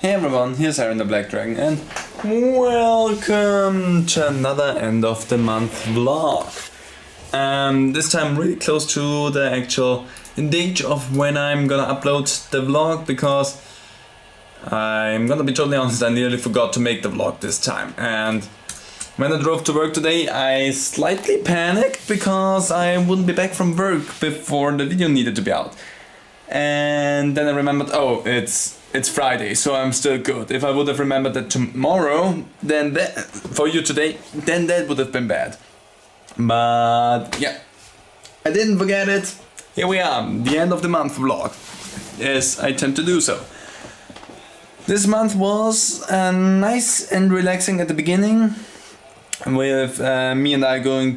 Hey everyone, here's Aaron the Black Dragon and welcome to another end of the month vlog. This time really close to the actual date of when I'm gonna upload the vlog, because I'm gonna be totally honest, I nearly forgot to make the vlog this time. And when I drove to work today, I slightly panicked because I wouldn't be back from work before the video needed to be out. And then I remembered, oh, it's Friday, so I'm still good. If I would have remembered that tomorrow, then for you today, then that would have been bad. But yeah, I didn't forget it. Here we are, the end of the month vlog, as I tend to do so. This month was nice and relaxing at the beginning, with me and I going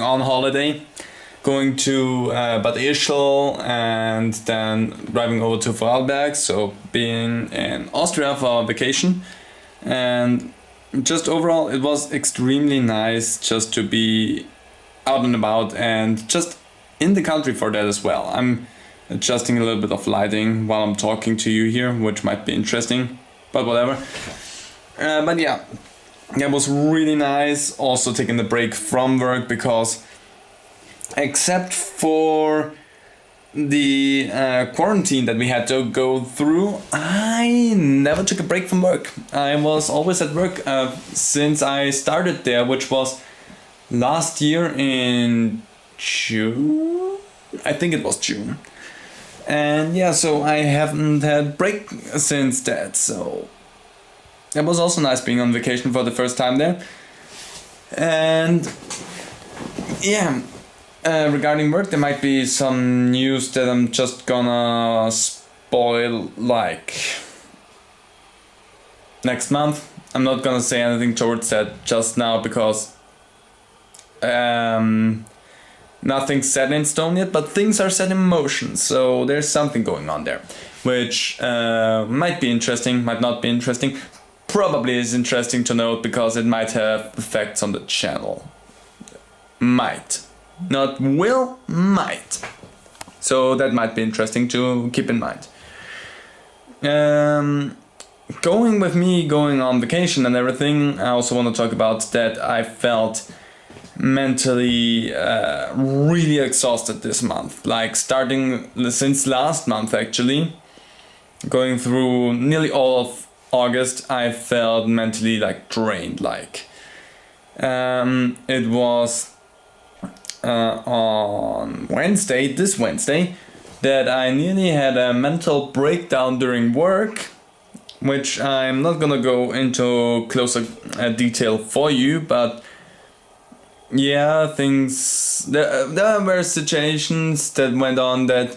on holiday. Going to Bad Ischl and then driving over to Vorarlberg, so being in Austria for our vacation. And just overall it was extremely nice just to be out and about and just in the country for that as well. I'm adjusting a little bit of lighting while I'm talking to you here, which might be interesting, but whatever. But yeah, that was really nice. Also taking the break from work, because except for the quarantine that we had to go through, I never took a break from work. I was always at work since I started there, which was last year in June. I think it was June. And yeah, so I haven't had break since that. So it was also nice being on vacation for the first time there. And yeah, regarding work, there might be some news that I'm just gonna spoil like next month. I'm not gonna say anything towards that just now, because nothing's set in stone yet, but things are set in motion, so there's something going on there, which might be interesting, might not be interesting. Probably is interesting to note, because it might have effects on the channel. Might. Not will, might. So that might be interesting to keep in mind. Going on vacation and everything, I also want to talk about that I felt mentally really exhausted this month. Like starting since last month actually, going through nearly all of August, I felt mentally like drained. Like it was on this Wednesday, that I nearly had a mental breakdown during work, which I'm not gonna go into closer detail for you, but yeah, there were situations that went on that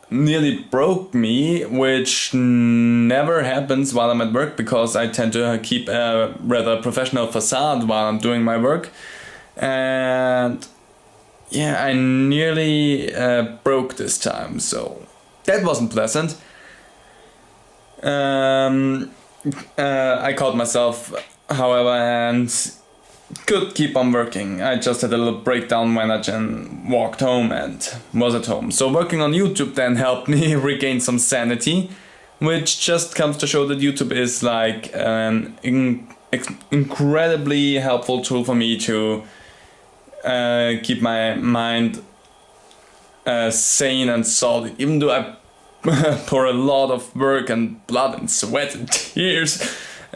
nearly broke me, which never happens while I'm at work, because I tend to keep a rather professional facade while I'm doing my work. And yeah, I nearly broke this time, so that wasn't pleasant. I caught myself, however, and could keep on working. I just had a little breakdown when I walked home and was at home. So working on YouTube then helped me regain some sanity, which just comes to show that YouTube is like an incredibly helpful tool for me to keep my mind sane and solid, even though I pour a lot of work and blood and sweat and tears.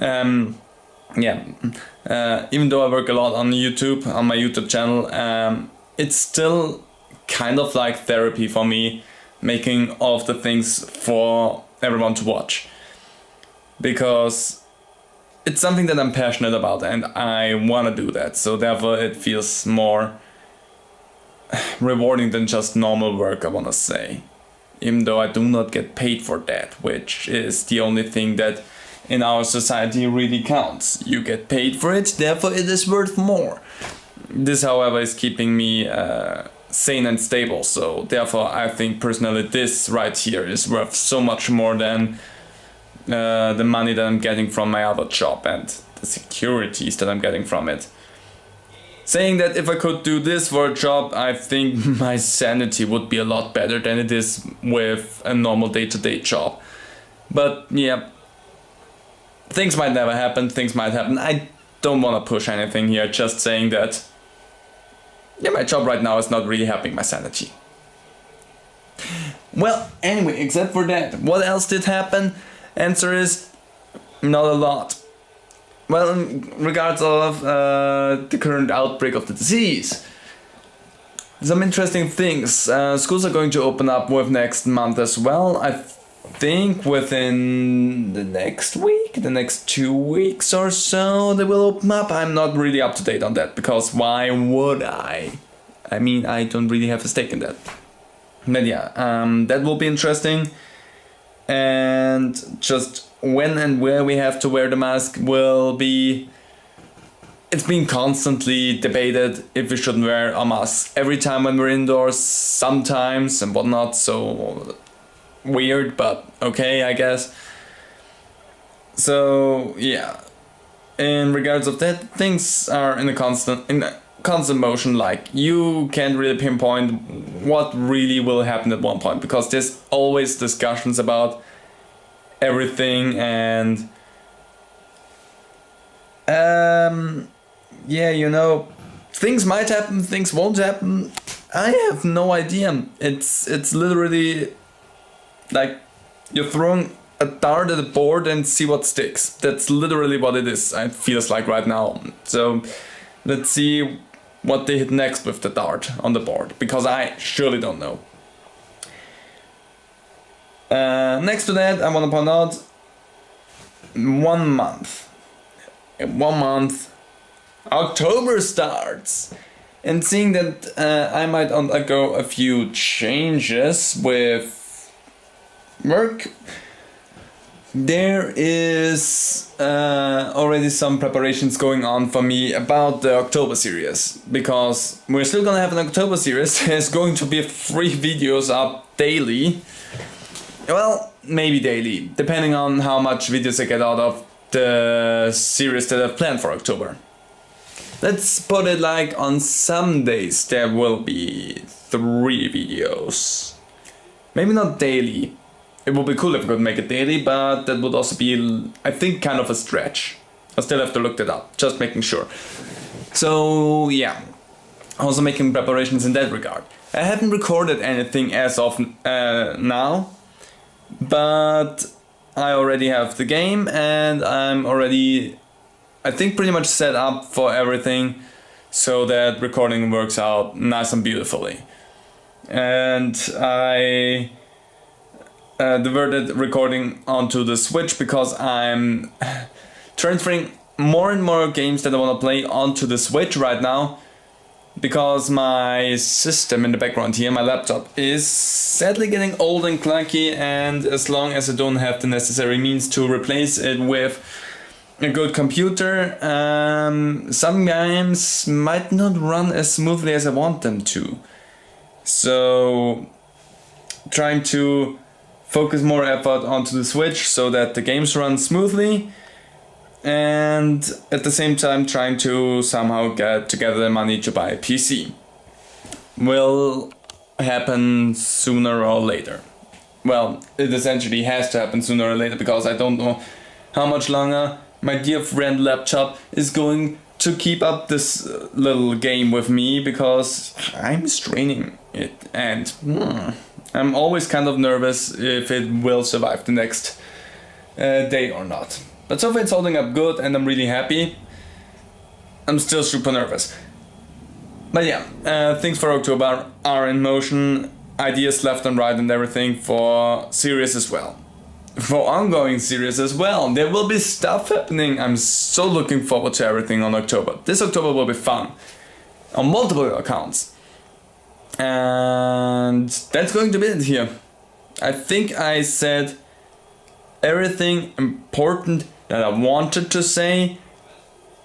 Even though I work a lot on YouTube, on my YouTube channel, it's still kind of like therapy for me, making all of the things for everyone to watch, because it's something that I'm passionate about and I want to do that, so therefore it feels more rewarding than just normal work, I want to say. Even though I do not get paid for that, which is the only thing that in our society really counts. You get paid for it, therefore it is worth more. This, however, is keeping me sane and stable, so therefore I think personally this right here is worth so much more than the money that I'm getting from my other job and the securities that I'm getting from it. saying that if I could do this for a job, I think my sanity would be a lot better than it is with a normal day-to-day job. But yeah, things might never happen, things might happen. I don't want to push anything here, just saying that yeah, my job right now is not really helping my sanity. Well, anyway, except for that, what else did happen? Answer is not a lot. Well, in regards of the current outbreak of the disease, some interesting things. Schools are going to open up with next month as well. I think within the next week, the next 2 weeks or so, they will open up. I'm not really up to date on that, because why would I? I mean, I don't really have a stake in that. But yeah, that will be interesting. And just when and where we have to wear the mask will be... It's been constantly debated if we shouldn't wear a mask every time when we're indoors, sometimes and whatnot, so weird, but okay, I guess. So yeah, in regards of that, things are in a constant motion. Like, you can't really pinpoint what really will happen at one point, because there's always discussions about everything, and yeah, you know, things might happen, things won't happen. I have no idea. It's literally like you're throwing a dart at a board and see what sticks. That's literally what it is. It feels like right now. So let's see what they hit next with the dart on the board, because I surely don't know. Next to that, I want to point out 1 month. In 1 month, October starts, and seeing that I might undergo a few changes with work, there is already some preparations going on for me about the October series, because we're still gonna have an October series. There's going to be 3 videos up daily. Well, maybe daily, depending on how much videos I get out of the series that I've planned for October. Let's put it like on some days there will be 3 videos. Maybe not daily. It would be cool if I could make it daily, but that would also be, I think, kind of a stretch. I still have to look that up, just making sure. So yeah, also making preparations in that regard. I haven't recorded anything as of now, but I already have the game, and I'm already, I think, pretty much set up for everything so that recording works out nice and beautifully. And I diverted recording onto the Switch because I'm transferring more and more games that I want to play onto the Switch right now, because my system in the background here, my laptop, is sadly getting old and clunky, and as long as I don't have the necessary means to replace it with a good computer, some games might not run as smoothly as I want them to. So trying to focus more effort onto the Switch so that the games run smoothly, and at the same time trying to somehow get together the money to buy a PC. Will happen sooner or later. Well, it essentially has to happen sooner or later, because I don't know how much longer my dear friend laptop is going to keep up this little game with me, because I'm straining it, and I'm always kind of nervous if it will survive the next day or not. But so far it's holding up good, and I'm really happy. I'm still super nervous. But yeah, things for October are in motion. Ideas left and right and everything for series as well. For ongoing series as well. There will be stuff happening. I'm so looking forward to everything on October. This October will be fun. On multiple accounts. And that's going to be it here. I think I said everything important that I wanted to say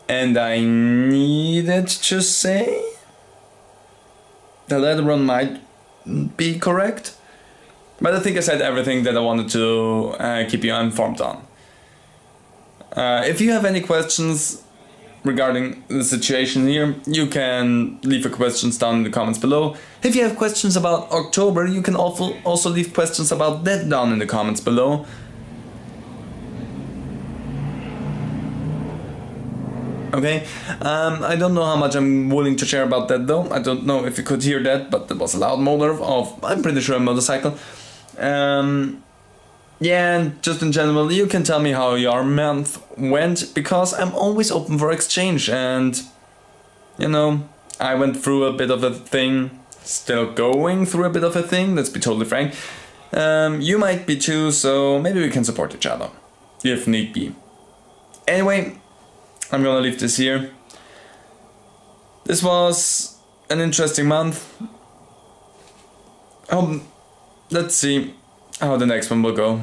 and I needed to say. The latter one might be correct, but I think I said everything that I wanted to keep you informed on. If you have any questions, regarding the situation here, you can leave your questions down in the comments below. If you have questions about October, you can also leave questions about that down in the comments below. Okay, I don't know how much I'm willing to share about that though. I don't know if you could hear that, but there was a loud motor of, I'm pretty sure, a motorcycle. Yeah, and just in general, you can tell me how your month went, because I'm always open for exchange, and you know, I went through a bit of a thing, still going through a bit of a thing, let's be totally frank. You might be too, so maybe we can support each other, if need be. Anyway, I'm gonna leave this here. This was an interesting month. Let's see how the next one will go.